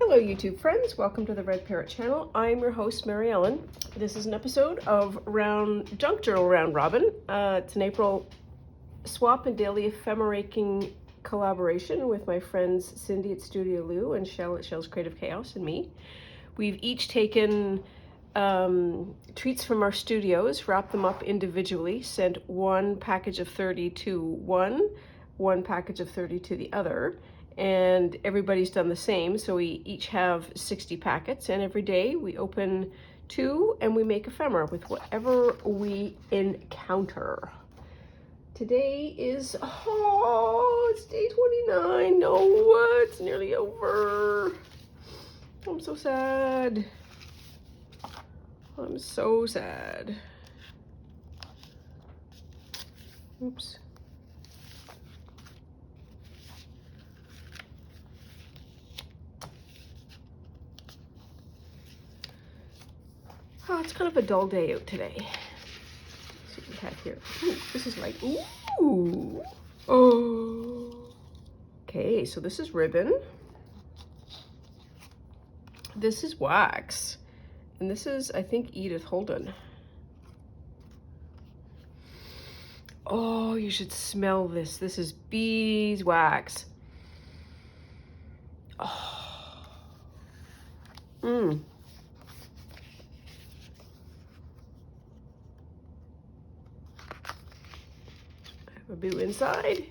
Hello YouTube friends, welcome to the Red Parrot channel. I'm your host Mary Ellen. This is an episode of Junk Journal Round Robin. It's an April swap and daily ephemeraking collaboration with my friends Cindy at Studio Lou and Shell at Shell's Creative Chaos and me. We've each taken treats from our studios, wrapped them up individually, sent one package of 30 to one package of 30 to the other. And everybody's done the same, so we each have 60 packets, and every day we open 2 and we make ephemera with whatever we encounter. Today is, it's day 29. No, it's nearly over. I'm so sad. I'm so sad. Oops. Oh, it's kind of a dull day out today. Let's see what we have here. Ooh, this is like, ooh. Oh. Okay, so this is ribbon. This is wax. And this is, I think, Edith Holden. Oh, you should smell this. This is beeswax. Oh. Mmm. A boo inside.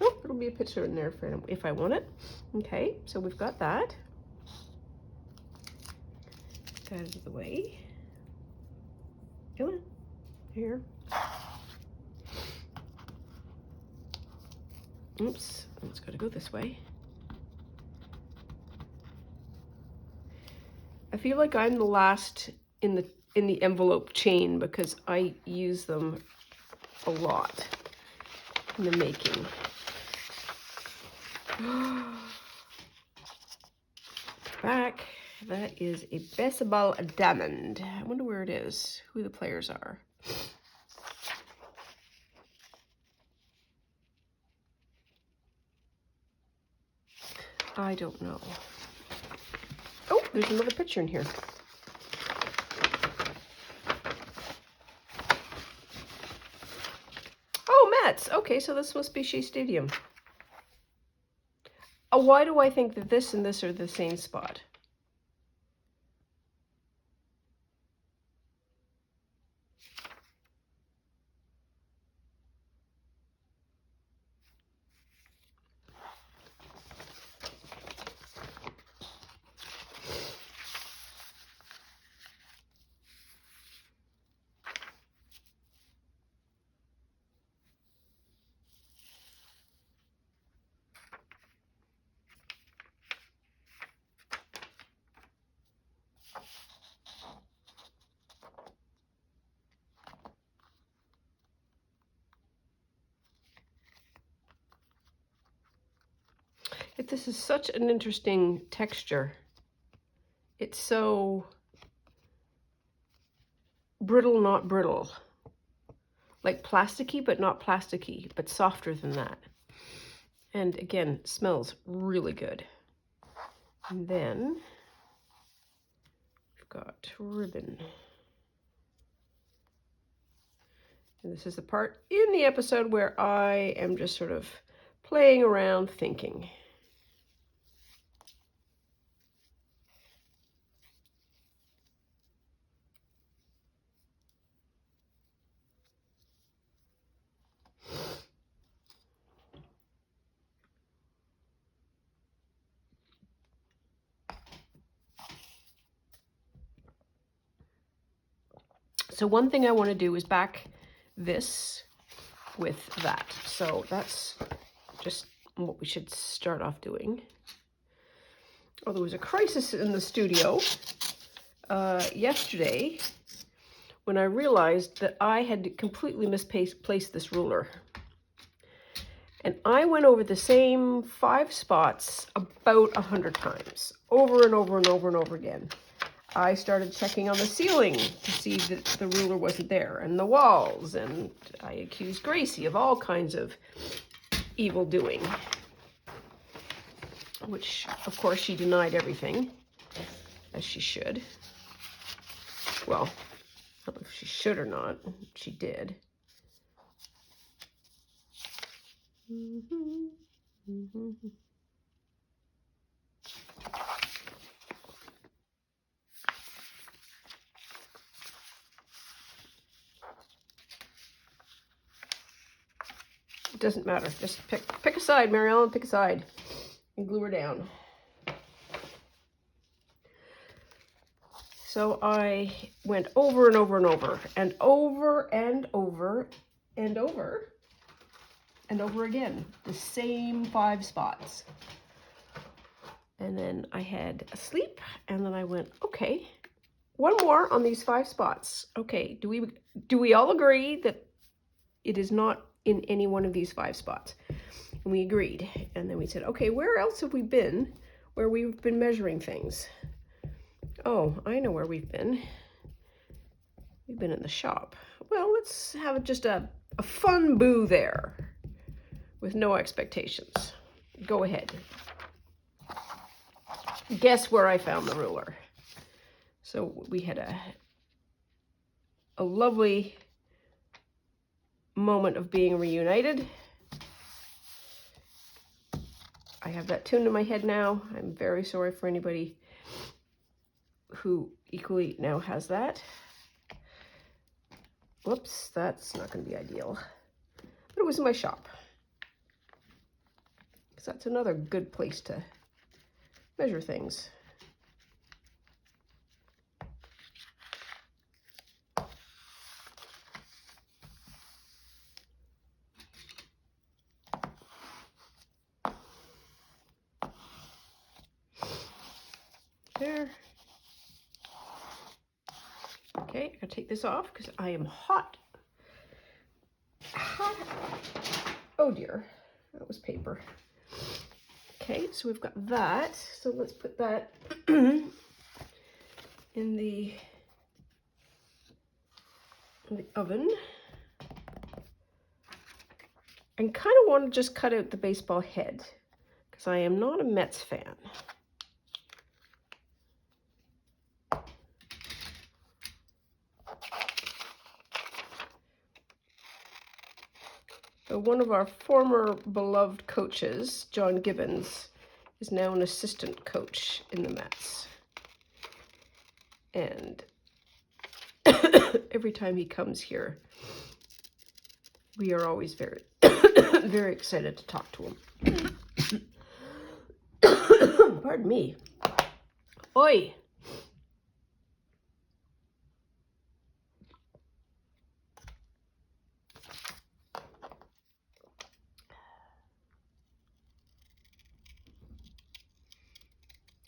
Oh, there'll be a picture in there for if I want it. Okay, so we've got that. Get out of the way. Come on, here. Oops, it's got to go this way. I feel like I'm the last in the envelope chain because I use them a lot in the making. Back, that is a baseball diamond. I wonder where it is, who the players are. I don't know. Oh, there's another picture in here. Mets. Okay, so this must be Shea Stadium. Why do I think that this and this are the same spot? This is such an interesting texture. It's so brittle, not brittle. Like plasticky, but not plasticky, but softer than that. And again, smells really good. And then we've got ribbon. And this is the part in the episode where I am just sort of playing around thinking. So one thing I want to do is back this with that. So that's just what we should start off doing. Oh, there was a crisis in the studio yesterday when I realized that I had completely misplaced this ruler. And I went over the same 5 spots about 100 times, over and over and over and over again. I started checking on the ceiling to see that the ruler wasn't there, and the walls, and I accused Gracie of all kinds of evil doing. which of course she denied everything, as she should. Well, I don't know if she should or not. She did. It doesn't matter. Just pick a side, Mary Ellen, pick a side and glue her down. So I went over and over and over and over and over and over and over again, the same 5 spots. And then I had a sleep, and then I went, okay, one more on these 5 spots. Okay, do we all agree that it is not in any one of these 5 spots? And we agreed. And then we said, okay, where else have we been where we've been measuring things? Oh, I know where we've been. We've been in the shop. Well, let's have just a fun boo there with no expectations. Go ahead. Guess where I found the ruler. So we had a lovely moment of being reunited. I have that tune in my head now. I'm very sorry for anybody who equally now has that. Whoops, that's not going to be ideal. But it was in my shop. Because that's another good place to measure things. There. Okay, I gotta take this off because I am hot. Hot. Oh dear, that was paper. Okay, so we've got that. So let's put that in the oven. I kind of want to just cut out the baseball head because I am not a Mets fan. So one of our former beloved coaches, John Gibbons, is now an assistant coach in the Mets. And every time he comes here, we are always very, very excited to talk to him. Pardon me. Oi!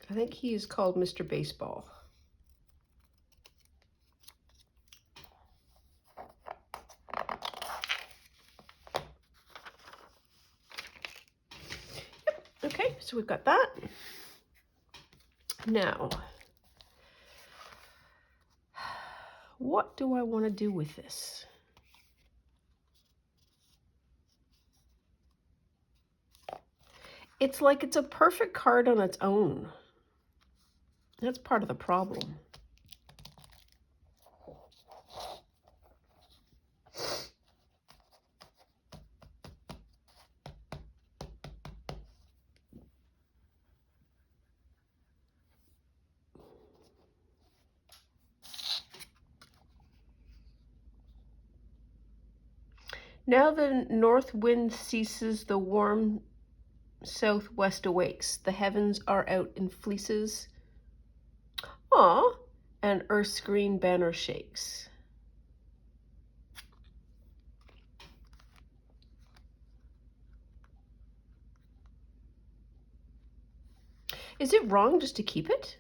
I think he is called Mr. Baseball. Yep. Okay, so we've got that. Now, what do I want to do with this? It's like it's a perfect card on its own. That's part of the problem. Now the north wind ceases, the warm southwest awakes. The heavens are out in fleeces. Aw, and earth's green banner shakes. Is it wrong just to keep it?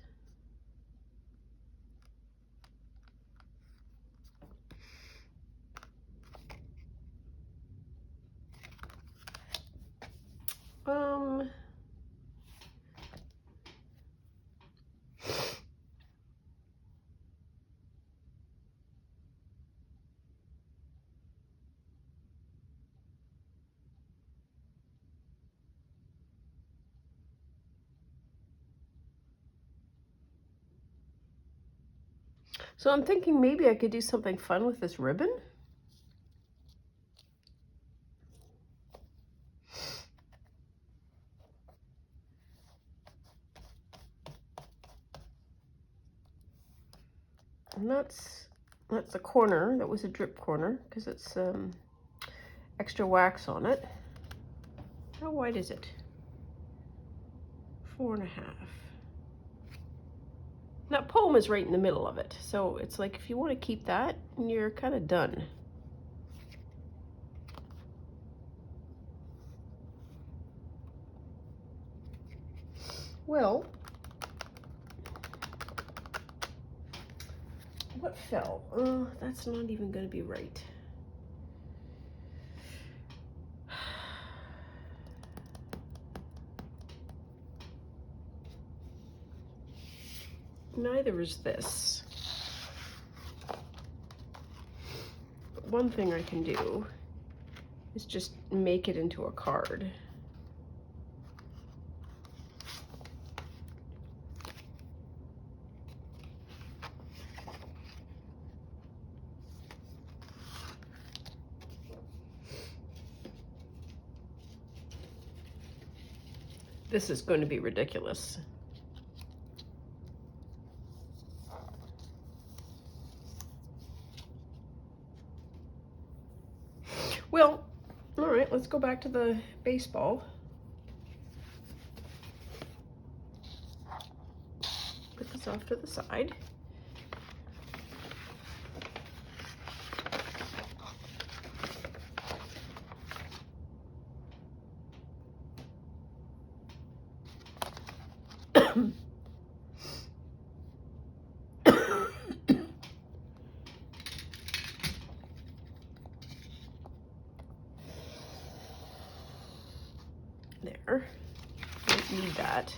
So I'm thinking maybe I could do something fun with this ribbon. And that's the corner. That was a drip corner because it's extra wax on it. How wide is it? 4.5. That poem is right in the middle of it, so it's like if you want to keep that, you're kind of done. Well, what fell? That's not even going to be right. Neither is this. But one thing I can do is just make it into a card. This is going to be ridiculous. Well, all right, let's go back to the baseball. Put this off to the side. There. Don't need that.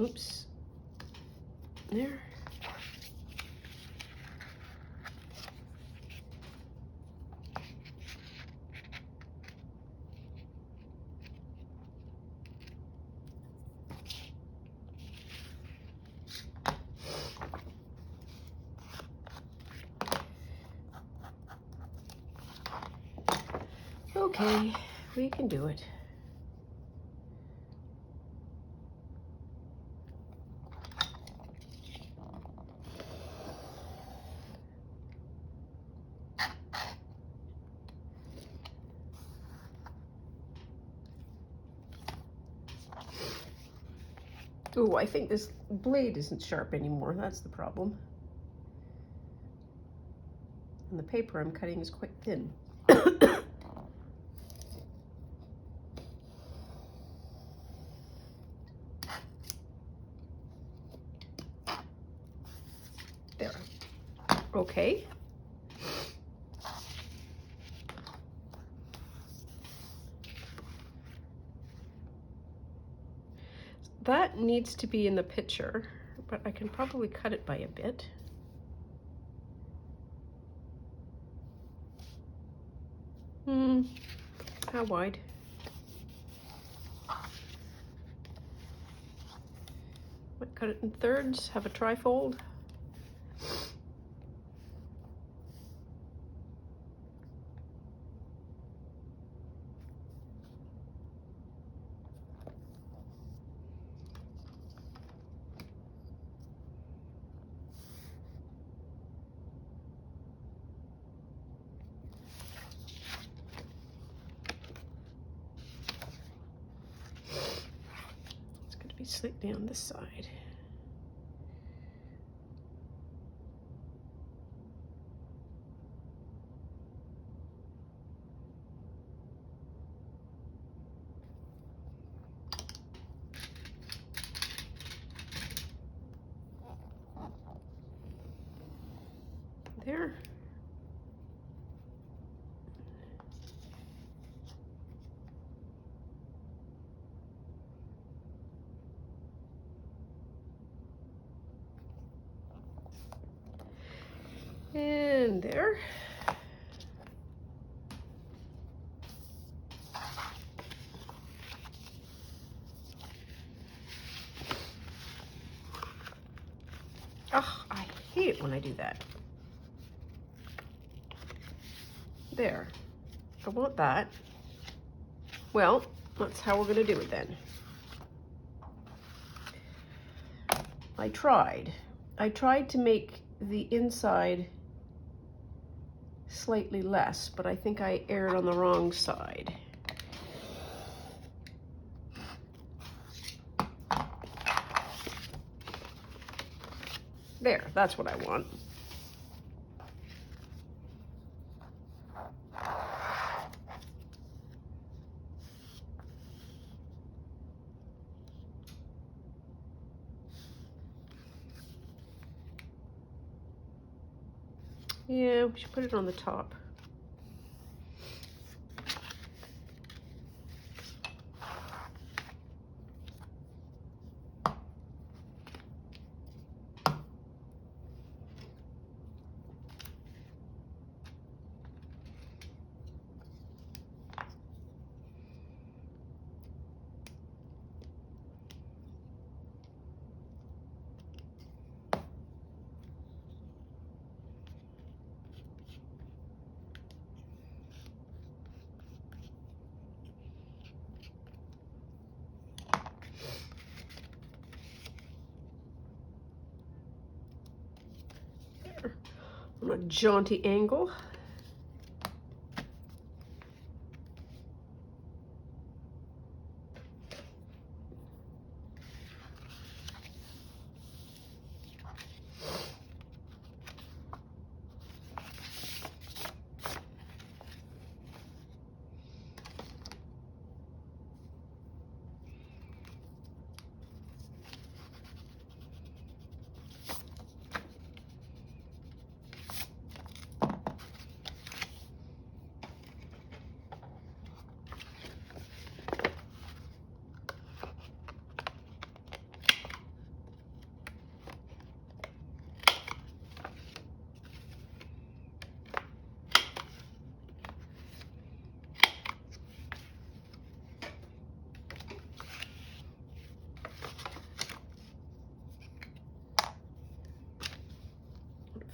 Oops. There. Okay, we can do it. Oh, I think this blade isn't sharp anymore. That's the problem. And the paper I'm cutting is quite thin. There. Okay. That needs to be in the picture, but I can probably cut it by a bit. How wide? Might cut it in thirds, have a trifold. Be slightly on this side. There. in there. Oh, I hate it when I do that. There. I want that. Well, that's how we're going to do it then. I tried to make the inside slightly less, but I think I erred on the wrong side. There, that's what I want. Yeah, we should put it on the top. On a jaunty angle.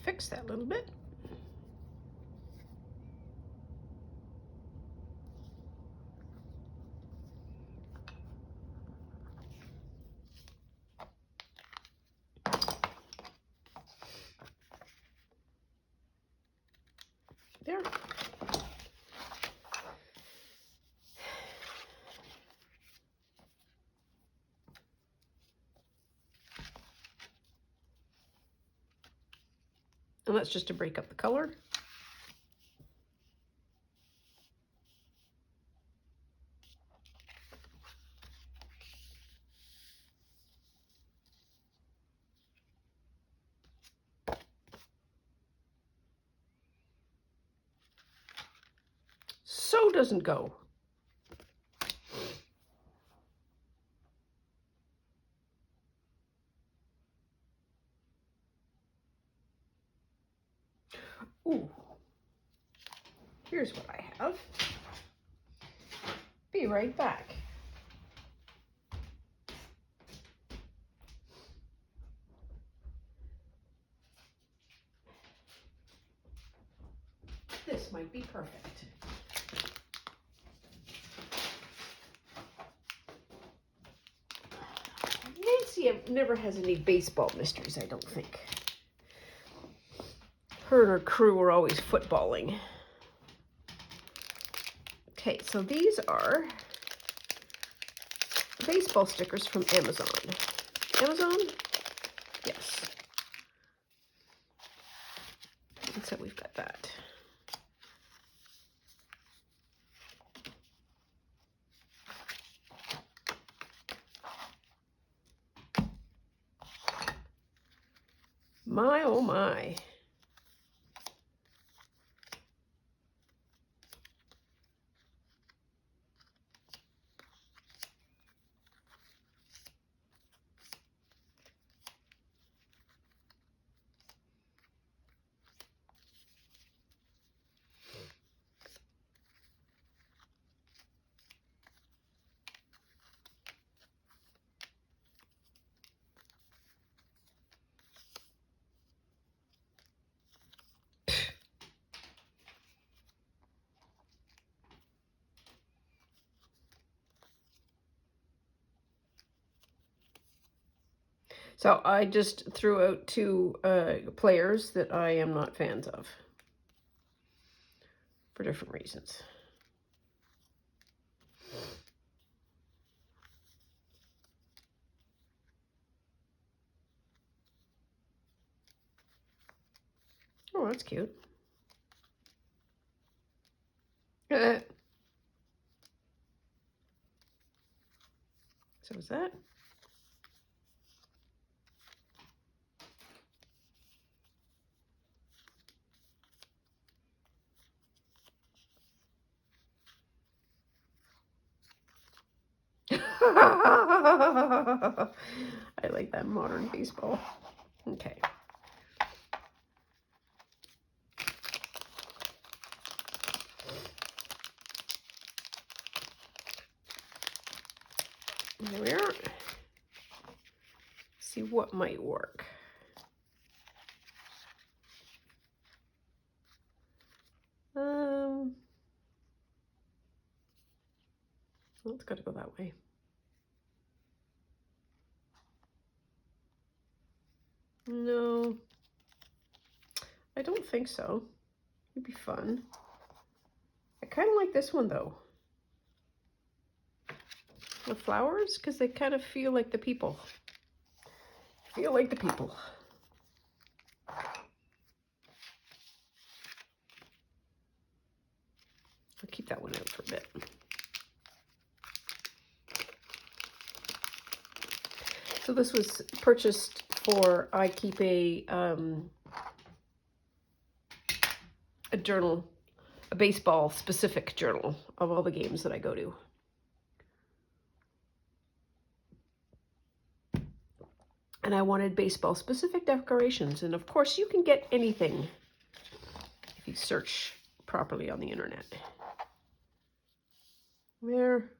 Fix that a little bit. There. And that's just to break up the color. So doesn't go. Ooh. Here's what I have. Be right back. This might be perfect. Nancy never has any baseball mysteries, I don't think. Her and her crew were always footballing. Okay, so these are baseball stickers from Amazon. Amazon? Yes. And so we've got that. My, oh my. So I just threw out two players that I am not fans of for different reasons. Oh, that's cute. So is that? I like that modern baseball. Okay. There we are. See what might work. Well, it's got to go that way. No, I don't think so. It'd be fun. I kind of like this one though. The flowers, because they kind of feel like the people. Feel like the people. I'll keep that one out for a bit. So this was purchased for, I keep a journal, a baseball specific journal of all the games that I go to. And I wanted baseball specific decorations. And of course you can get anything if you search properly on the internet. There.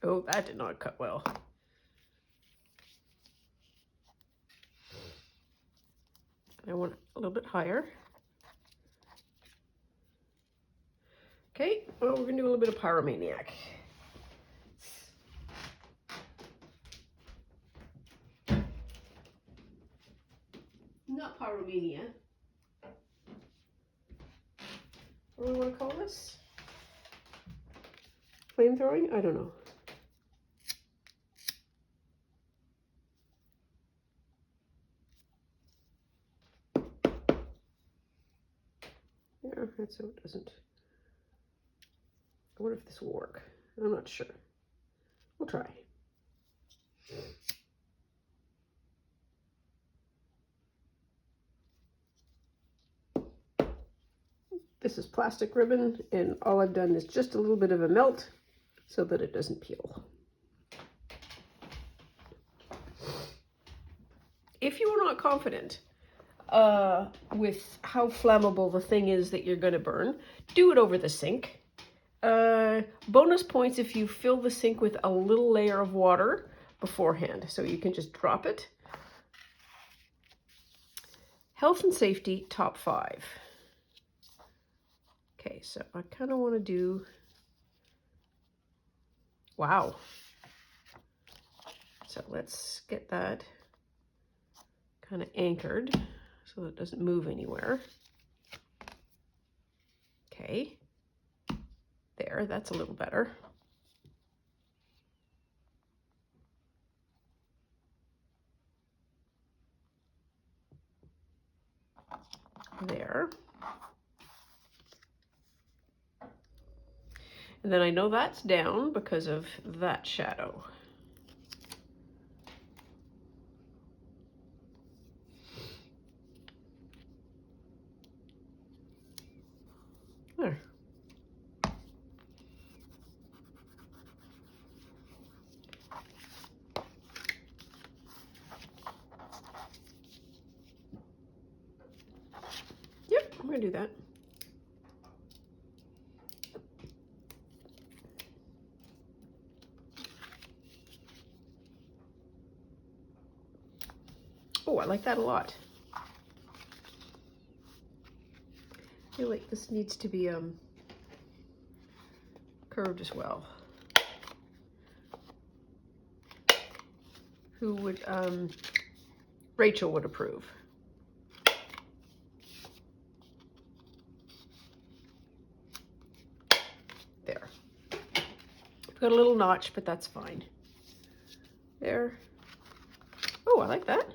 Oh, that did not cut well. I want a little bit higher. Okay, well, we're gonna do a little bit of Pyromaniac. Not Pyromania. What do we want to call this? Flamethrowing? I don't know. Yeah, that's so it doesn't. I wonder if this will work. I'm not sure. We'll try. This is plastic ribbon, and all I've done is just a little bit of a melt so that it doesn't peel. If you are not confident with how flammable the thing is that you're going to burn, do it over the sink. Bonus points if you fill the sink with a little layer of water beforehand, so you can just drop it. Health and safety, top 5. Okay, so I kind of want to do, wow. So let's get that kind of anchored so that it doesn't move anywhere. Okay, there, that's a little better. There. And then I know that's down because of that shadow. There. Yep, I'm gonna do that. Oh, I like that a lot. feel like this needs to be curved as well. Who would Rachel would approve. There. Got a little notch, but that's fine. There. Oh, I like that.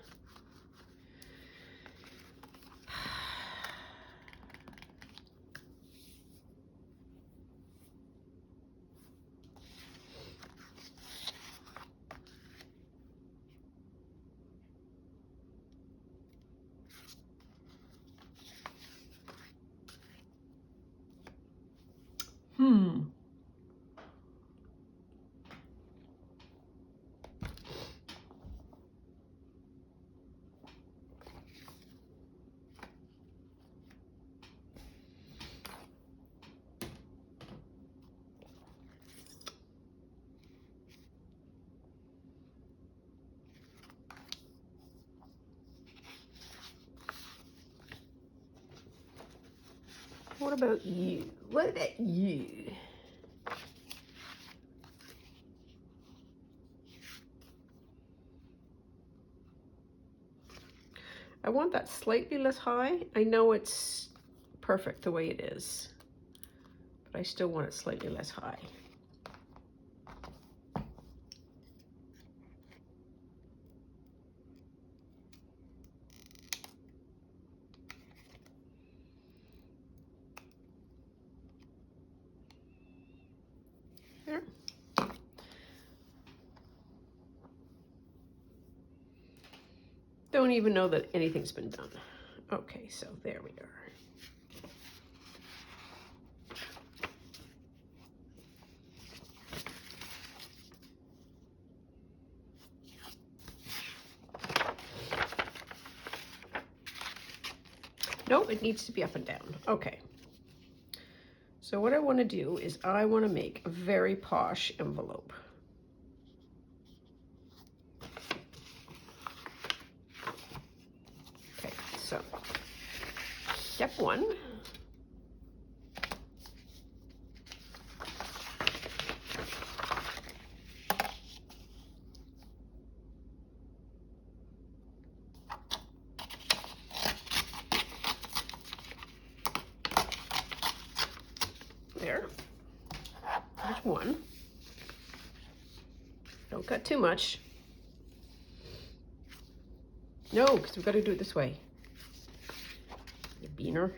What about you? What about you? I want that slightly less high. I know it's perfect the way it is, but I still want it slightly less high. There. Don't even know that anything's been done. Okay, so there we are. No, it needs to be up and down. Okay. So what I want to do is I want to make a very posh envelope. Okay, so step one. There. There's one. Don't cut too much. No, because we've got to do it this way. You beaner.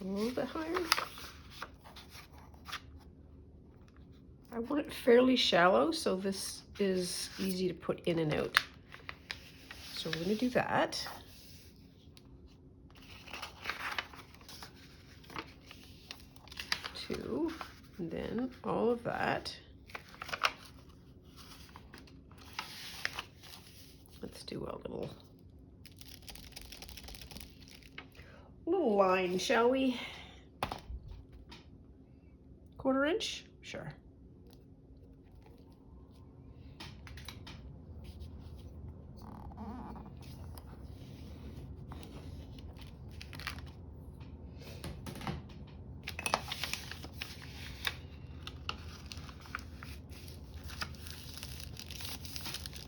A little bit higher. I want it fairly shallow, so this is easy to put in and out. So we're going to do that. Two, and then all of that. Let's do a little line, shall we? 1/4 inch? Sure.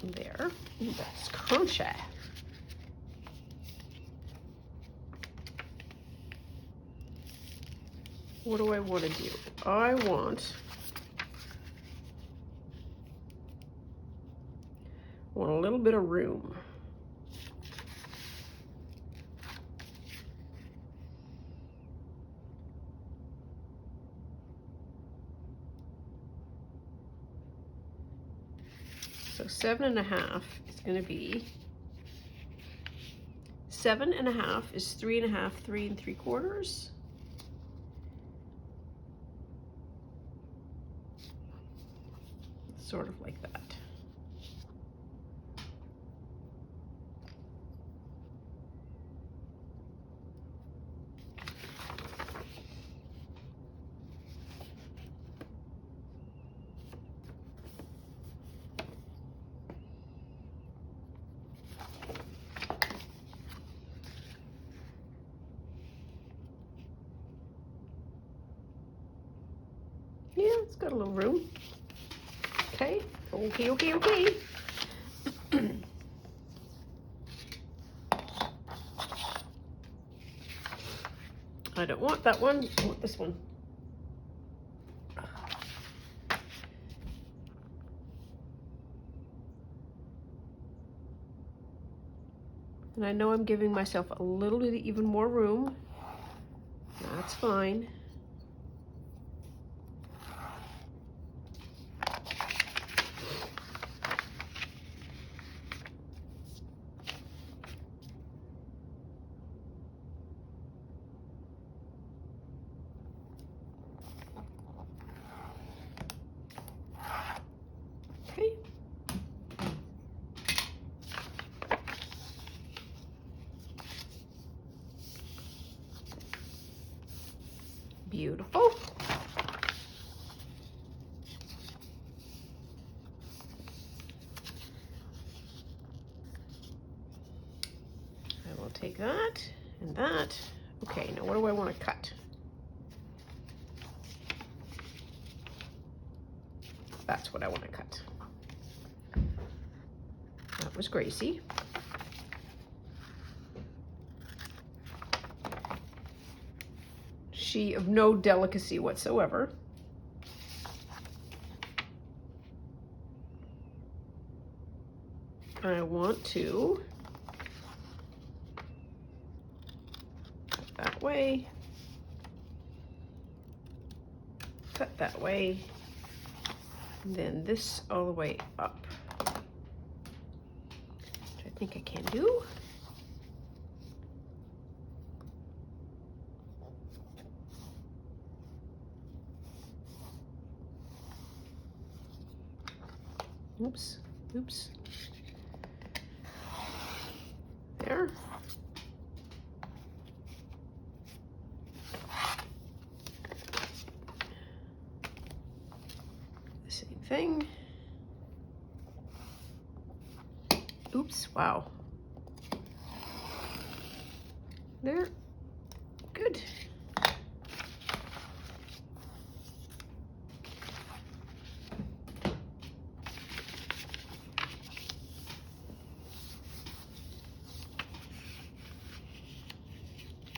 There. Ooh, that's crochet. What do I want to do? I want a little bit of room. So 7.5 is going to be 7.5 is 3.5, 3 3/4. Sort of like that. it's got a little room. Okay, okay, okay, okay. I don't want that one, I want this one. And I know I'm giving myself a little bit even more room. That's fine. Okay. Beautiful. I will take that and that. Okay, now what do I want to cut? That's what I want to cut. That was Gracie. She of no delicacy whatsoever. I want to cut that way, cut that way, and then this all the way up, which I think I can do. Oops, oops. There. Same thing. Oops, wow. There. Good.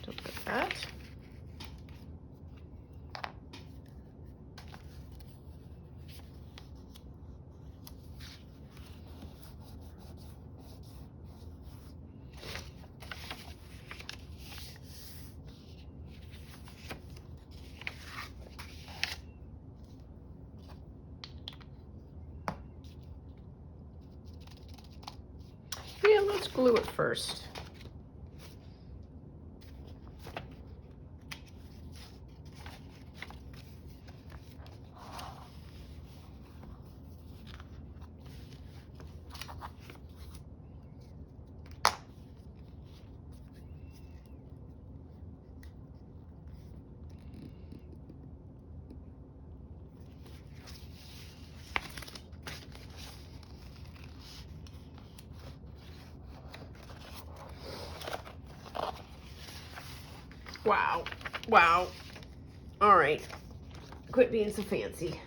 Don't put that. Yeah, let's glue it first. Wow, wow. All right, quit being so fancy.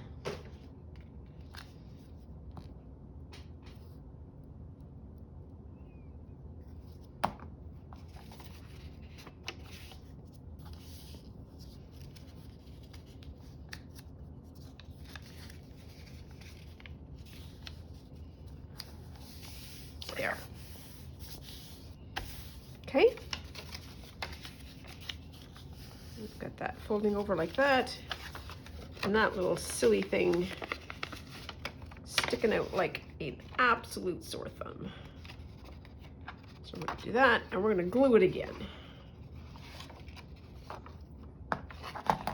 There. Okay. We've got that folding over like that, and that little silly thing sticking out like an absolute sore thumb. So we're going to do that, and we're going to glue it again.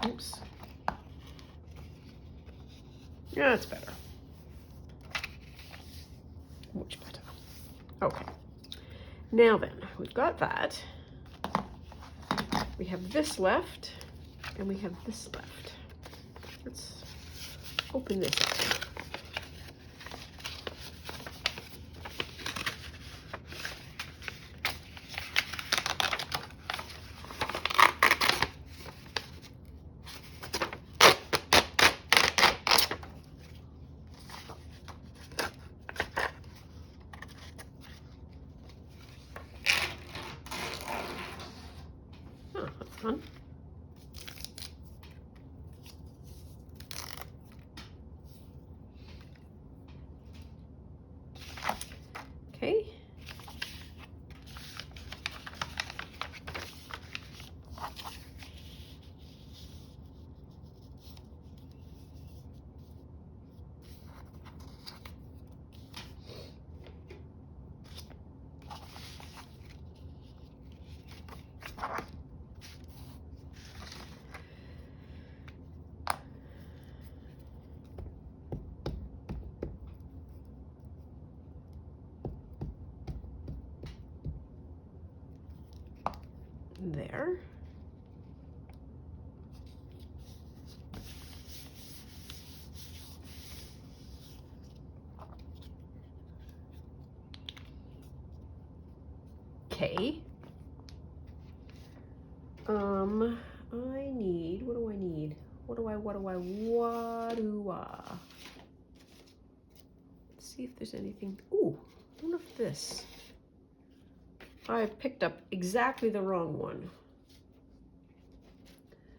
Oops. Yeah, that's better. Much better. Okay. Now then, we've got that. We have this left, and we have this left. Let's open this up. on. Okay. There. Okay. I need, what do I need? What do I? Let's see if there's anything. Ooh, I wonder if this. I picked up exactly the wrong one.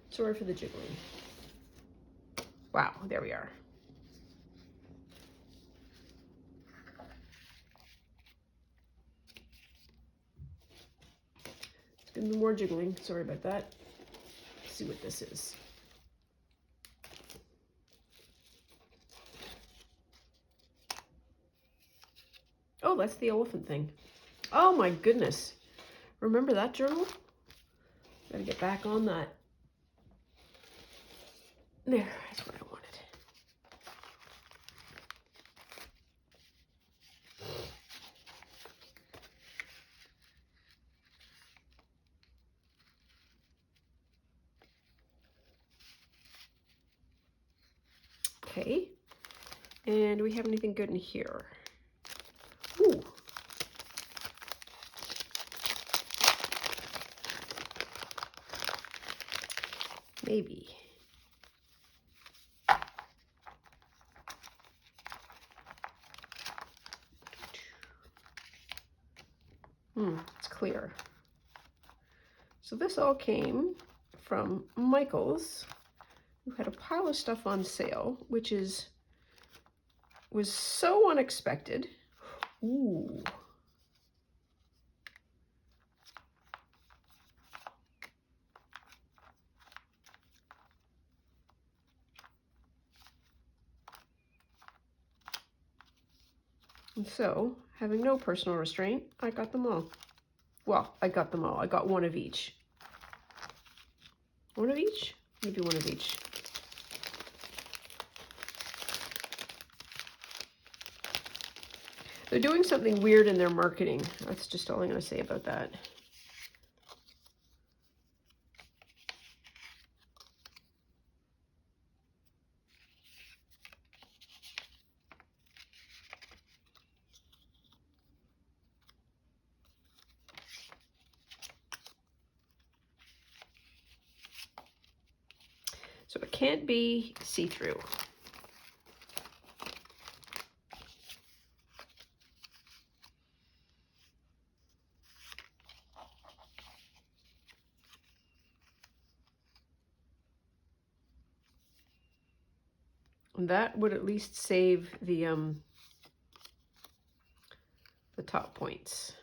Sorry for the jiggling. Wow, there we are. It's gonna be more jiggling. Sorry about that. Let's see what this is. Oh, that's the elephant thing. Oh my goodness. Remember that journal? Gotta get back on that. There, that's what I wanted. Okay. And do we have anything good in here? Ooh. Maybe. It's clear. So this all came from Michael's, who had a pile of stuff on sale, which was so unexpected. Ooh. And so, having no personal restraint, I got them all. Well, I got them all. I got one of each. One of each? Maybe one of each. They're doing something weird in their marketing. That's just all I'm going to say about that. So it can't be see-through. That would at least save the top points.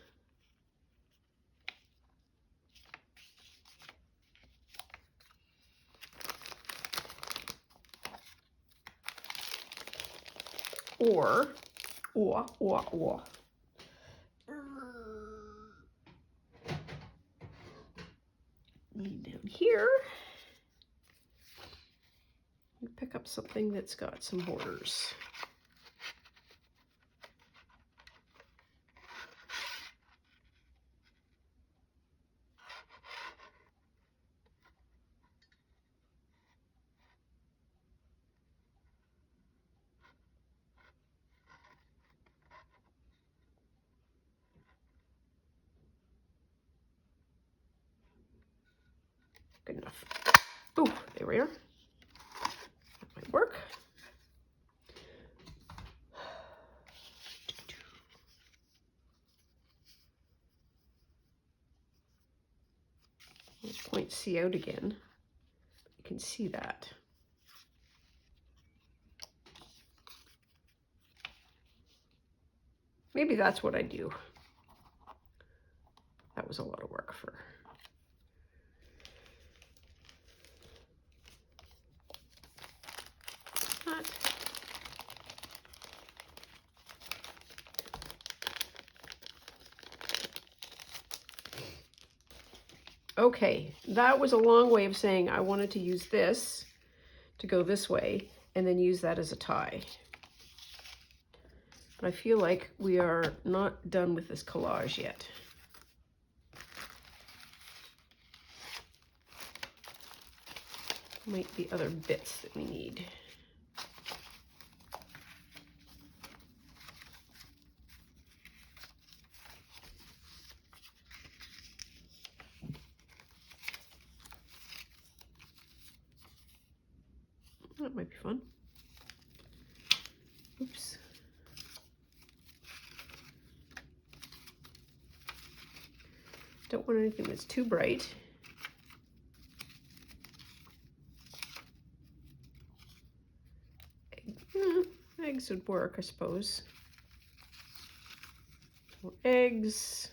Or. Down here, you pick up something that's got some borders. Good enough. Oh, there we are. That might work. Let's point C out again. You can see that. Maybe that's what I do. That was a lot of work for. That. Okay, that was a long way of saying I wanted to use this to go this way and then use that as a tie. But I feel like we are not done with this collage yet. Might be other bits that we need. That might be fun. Oops. Don't want anything that's too bright. Eggs would work, I suppose. More eggs,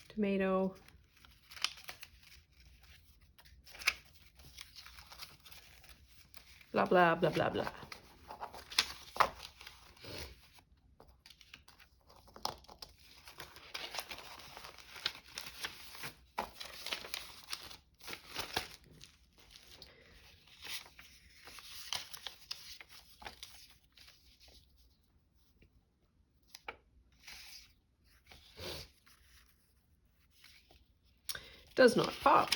tomato. Blah, blah, blah, blah, blah. Does not pop.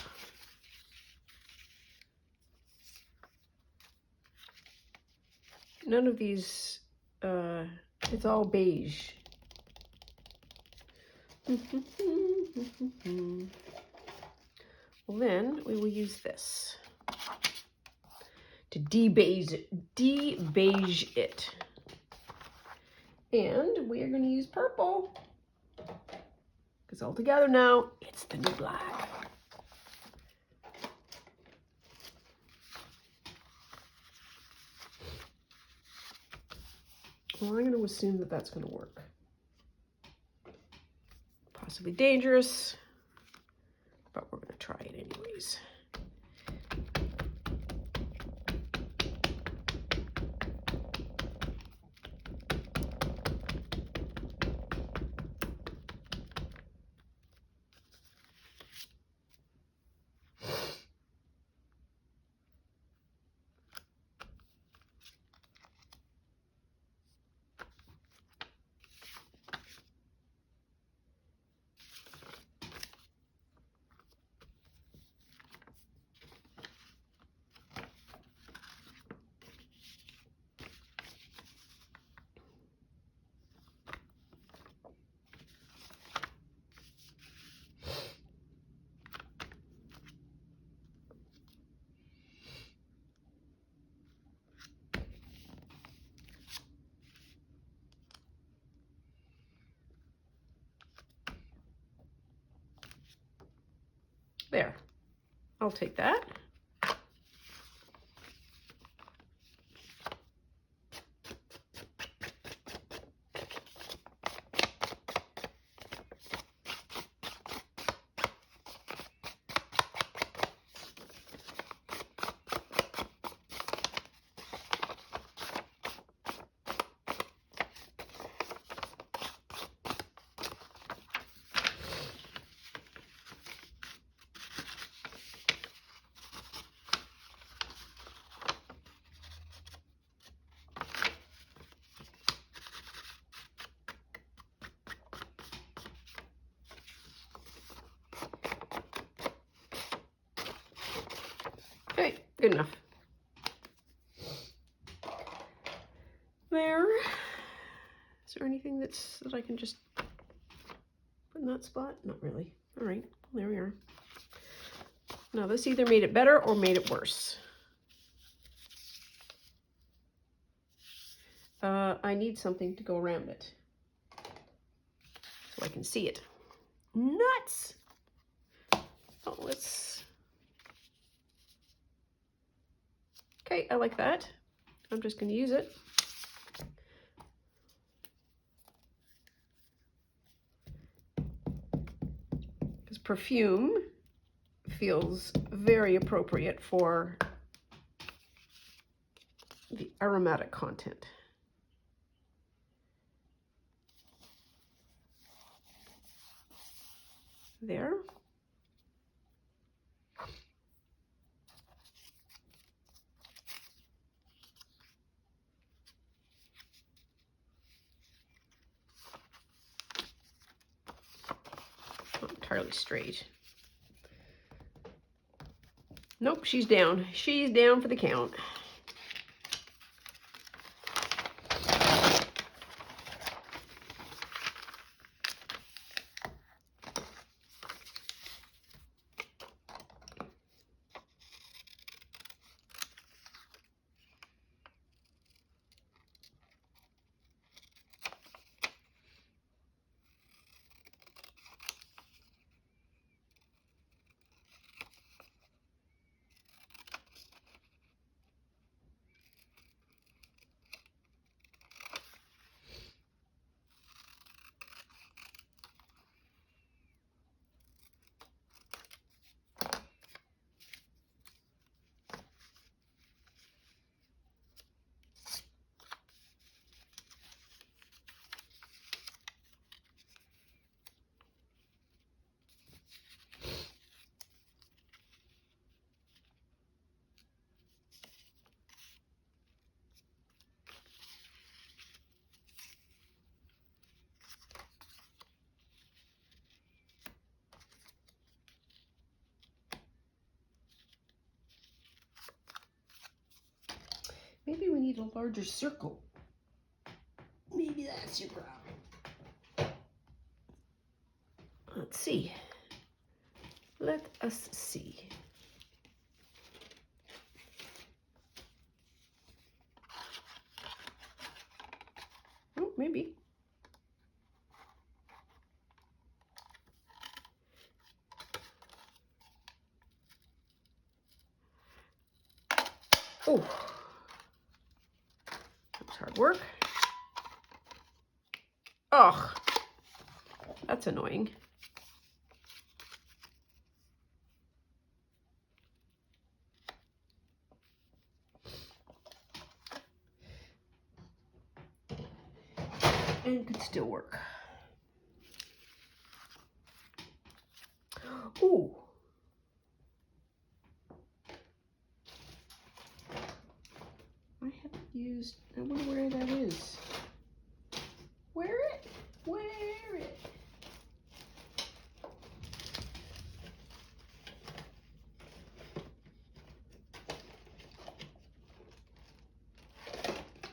None of these, it's all beige. Well, then we will use this to de-beige it. And we are going to use purple. Because all together now, it's the new black. Well, I'm going to assume that that's going to work. Possibly dangerous, but we're going to try it anyways. There, I'll take that. Okay, good enough. There. Is there anything that I can just put in that spot? Not really. All right, there we are. Now this either made it better or made it worse. I need something to go around it so I can see it. Nuts! Okay, I like that. I'm just going to use it. Because perfume feels very appropriate for the aromatic content. There. Not entirely straight. Nope, she's down. She's down for the count. Maybe we need a larger circle. Maybe that's your problem. Let's see. Let us see. Oh, maybe. Oh, that was hard work. Ugh, that's annoying. And could still work. Ooh. I haven't used, I wonder where that is. Wear it? Wear it.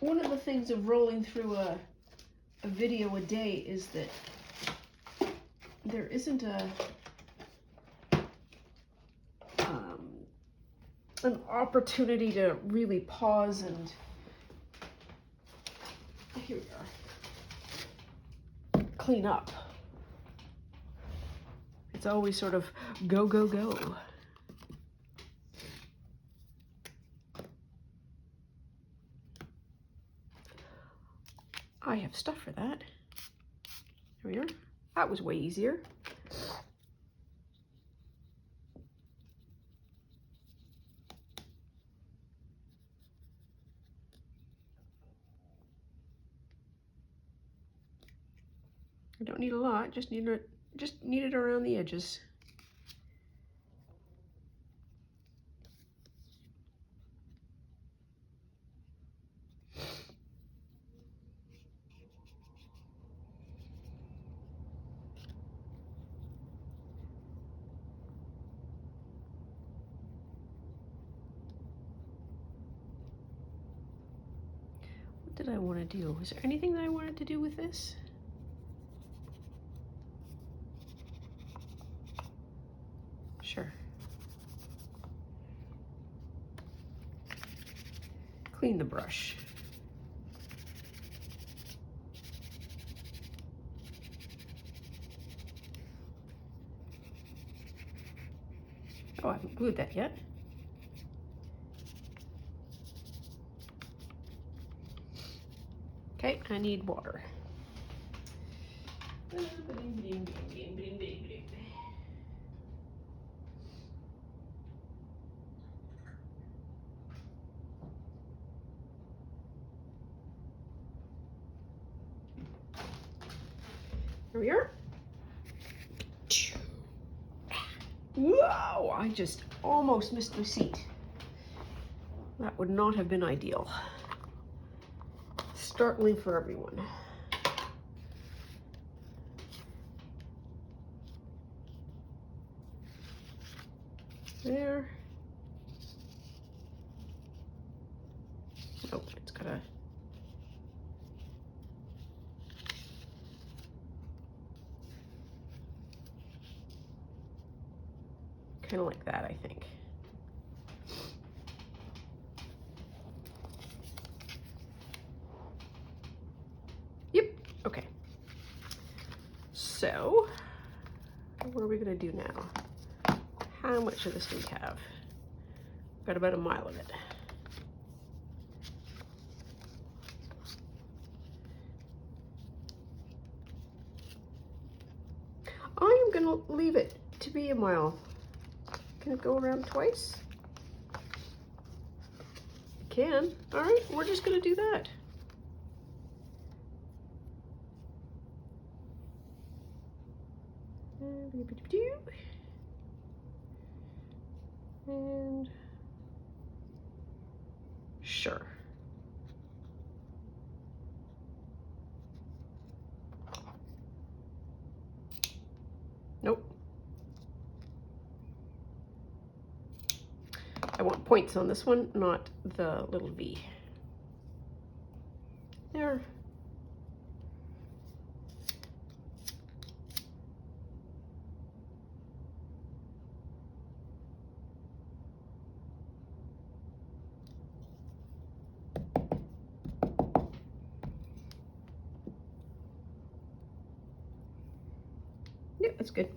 One of the things of rolling through a video a day is that there isn't an opportunity to really pause and here we are, clean up. It's always sort of go, go, go. I have stuff for that. Here we are. That was way easier. I don't need a lot, just need it around the edges. What did I want to do? Is there anything that I wanted to do with this? Sure. Clean the brush. Oh, I haven't glued that yet. Okay, I need water. Here we are. Whoa, I just almost missed my seat. That would not have been ideal. Startling for everyone. There. Oh, it's gotta. Kind of like that, I think. Yep, okay. So, what are we gonna do now? How much of this do we have? Got about a mile of it. I am gonna leave it to be a mile. Can it go around twice? It can. All right, we're just gonna do that. And sure. Nope. I want points on this one, not the little V. There. Yep, that's good.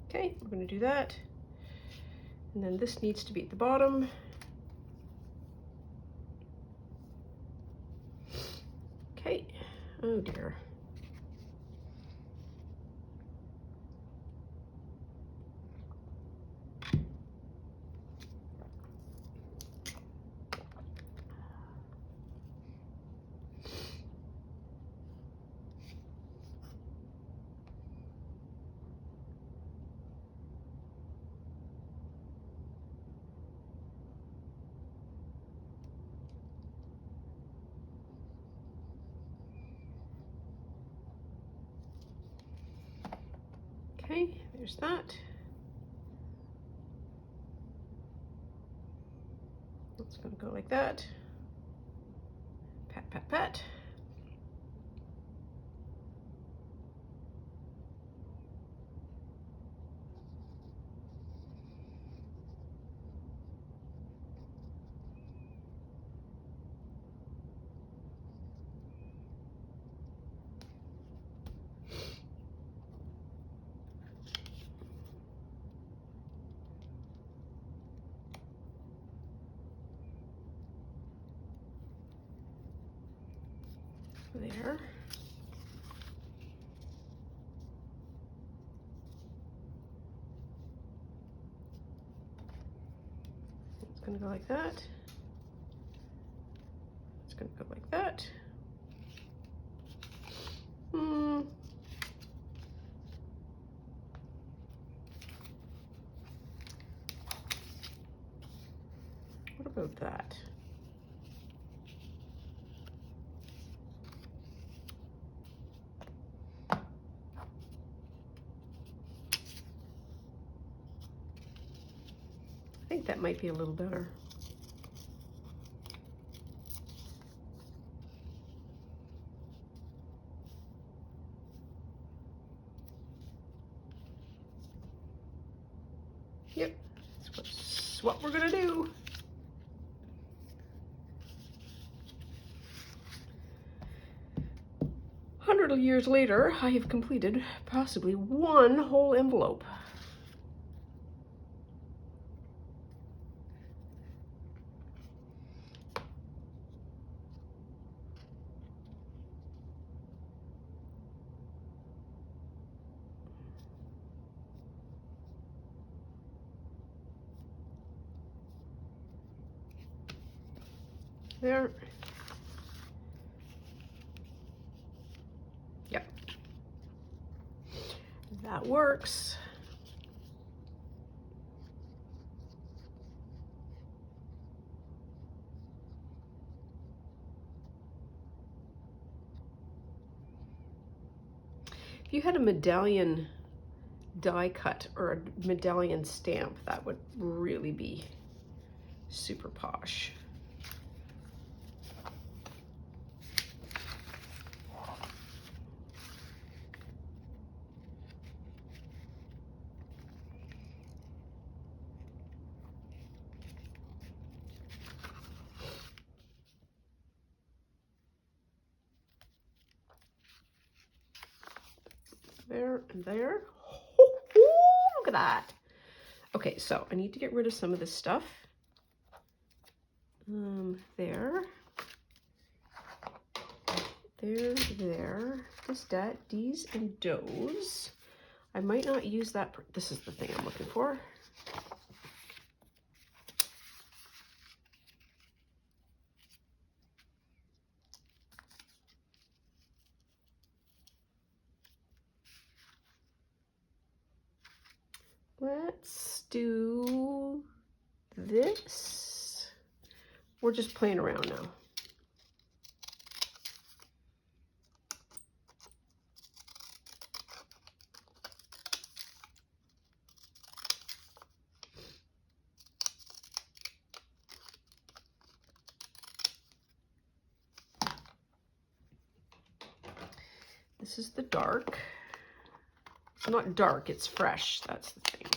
Okay, we're going to do that. And then this needs to be at the bottom. Okay. Oh dear. Okay, there's that. It's going to go like that. Pat, pat, pat. There. It's going to go like that. It's going to go like that. What about that? I think that might be a little better. Yep, that's what we're gonna do. Hundreds of years later, I have completed possibly one whole envelope. There. Yep. That works. If you had a medallion die cut or a medallion stamp, that would really be super posh. There and there. Look at that. Okay, so I need to get rid of some of this stuff. There. There. D's and does. I might not use that. This is the thing I'm looking for. Let's do this. We're just playing around now. This is the dark. It's not dark, it's fresh. That's the thing.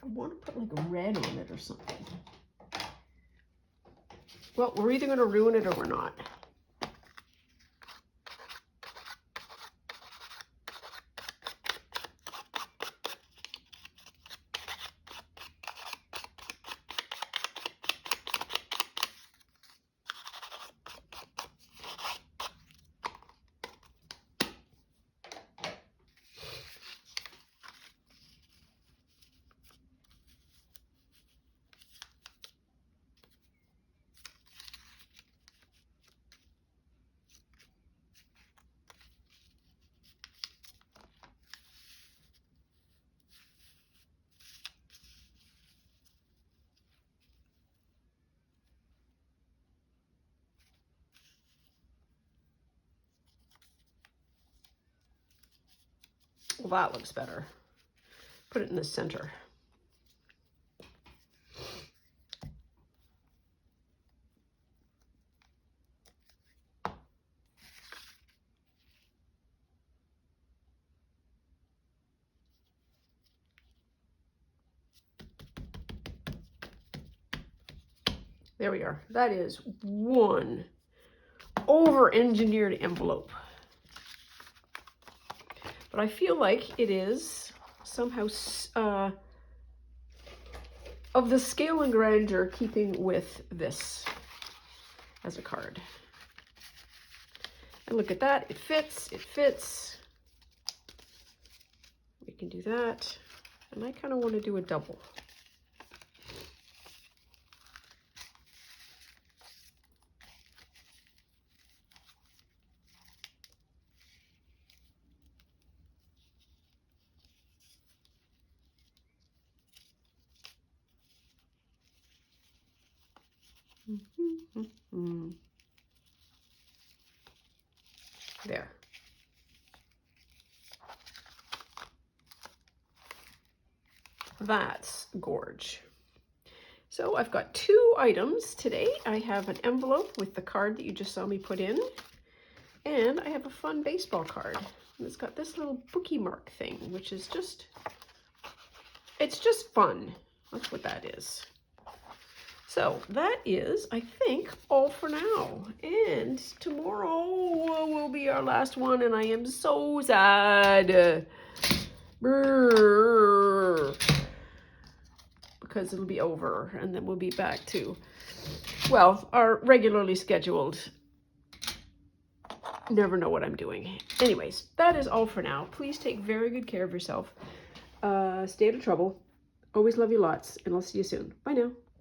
I want to put like a red on it or something. Well, we're either going to ruin it or we're not. Well, that looks better. Put it in the center. There we are. That is one over-engineered envelope. But I feel like it is somehow of the scale and grandeur keeping with this as a card. And look at that, it fits, it fits. We can do that. And I kind of want to do a double. There. That's gorge. So I've got 2 items today. I have an envelope with the card that you just saw me put in, and I have a fun baseball card. And it's got this little bookie mark thing, which is just, it's just fun. That's what that is. So that is, I think, all for now. And tomorrow will be our last one, and I am so sad. Brrr. Because it'll be over, and then we'll be back to, well, our regularly scheduled, never know what I'm doing. Anyways, that is all for now. Please take very good care of yourself. Stay out of trouble. Always love you lots, and I'll see you soon. Bye now.